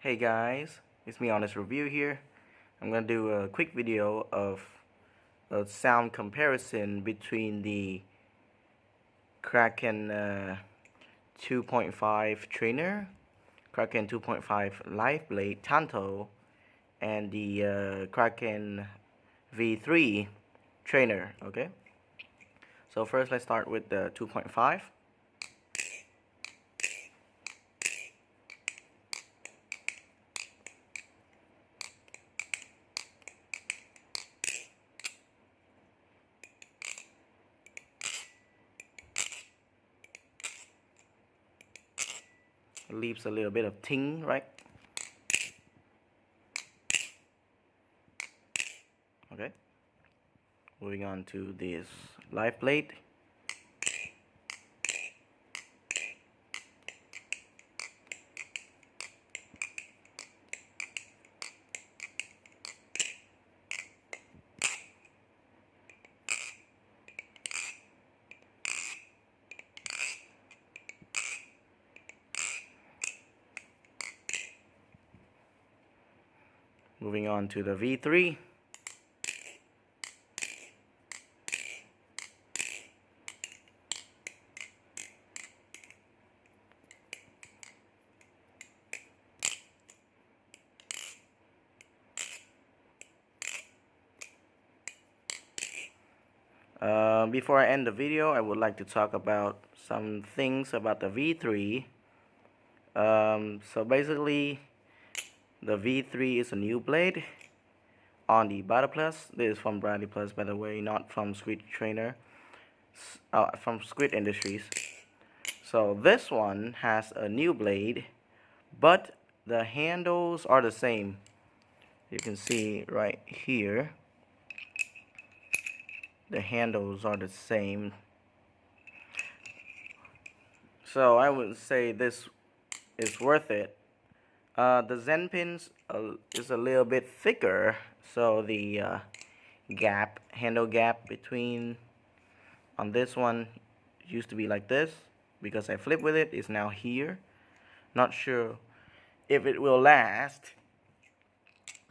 Hey guys, it's me Honest Review here. I'm gonna do a quick video of a sound comparison between the Kraken 2.5 trainer, Kraken 2.5 live blade Tanto, and the Kraken V3 trainer. Okay, so first let's start with the 2.5. It leaves a little bit of ting, right? Okay, moving on to this live blade. Moving on to the V3. Before I end the video, I would like to talk about some things about the V3. So basically, the V3 is a new blade on the Baliplus. This is from Baliplus, by the way, not from Squid Trainer, from Squid Industries. So this one has a new blade, but the handles are the same. You can see right here. The handles are the same. So I would say this is worth it. The Zen pins is a little bit thicker, so the handle gap between on this one used to be like this. Because I flip with it, is now here. Not sure if it will last,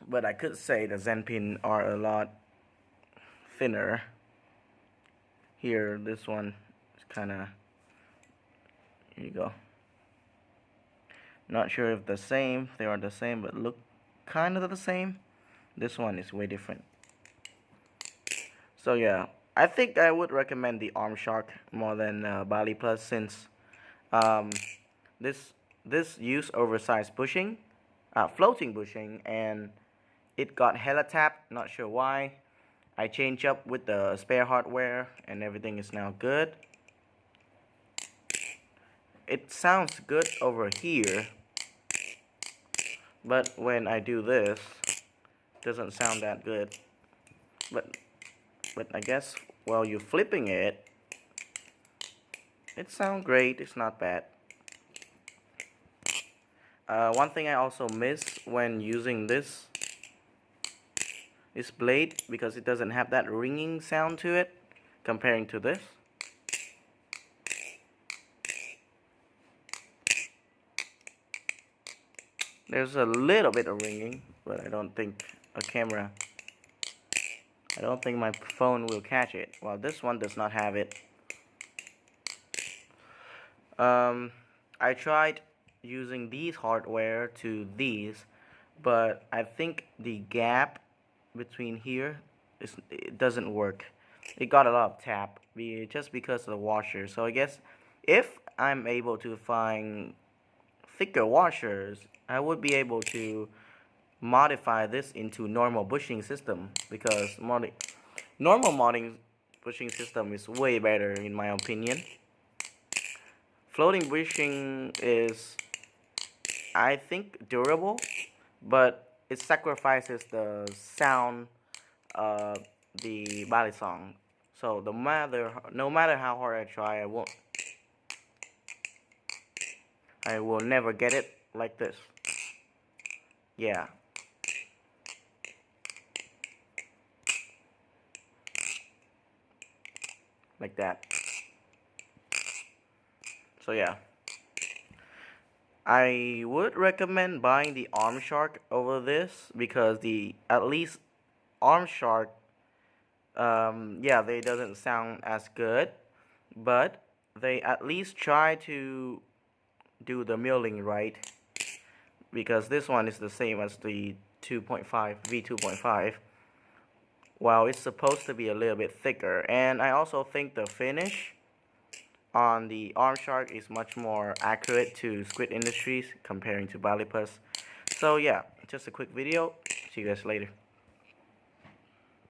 but I could say the Zen pin are a lot thinner. Here, this one is kind of, here you go. Not sure if they are the same, but look kind of the same. This one is way different. So yeah, I think I would recommend the Arm Shark more than Baliplus, since um, this used oversized bushing, floating bushing, and it got hella tap. Not sure why. I changed up with the spare hardware and everything is now good. It sounds good over here, but when I do this, it doesn't sound that good. But I guess while you're flipping it, it sounds great. It's not bad. One thing I also miss when using this blade, because it doesn't have that ringing sound to it comparing to this. There's a little bit of ringing, but I don't think my phone will catch it, while this one does not have it. I tried using these hardware to these, but I think the gap between here it doesn't work. It got a lot of tap just because of the washer. So I guess if I'm able to find thicker washers, I would be able to modify this into normal bushing system, because normal modding bushing system is way better in my opinion. Floating bushing is, I think, durable, but it sacrifices the sound of the balisong. So no matter how hard I try, I will never get it like this. Yeah. Like that. So yeah. I would recommend buying the Arm Shark over this because at least Arm Shark, yeah, they doesn't sound as good, but they at least try to do the milling right, because this one is the same as the 2.5 V2.5, while it's supposed to be a little bit thicker. And I also think the finish on the Arm Shark is much more accurate to Squid Industries comparing to Baliplus. So yeah, just a quick video. See you guys later.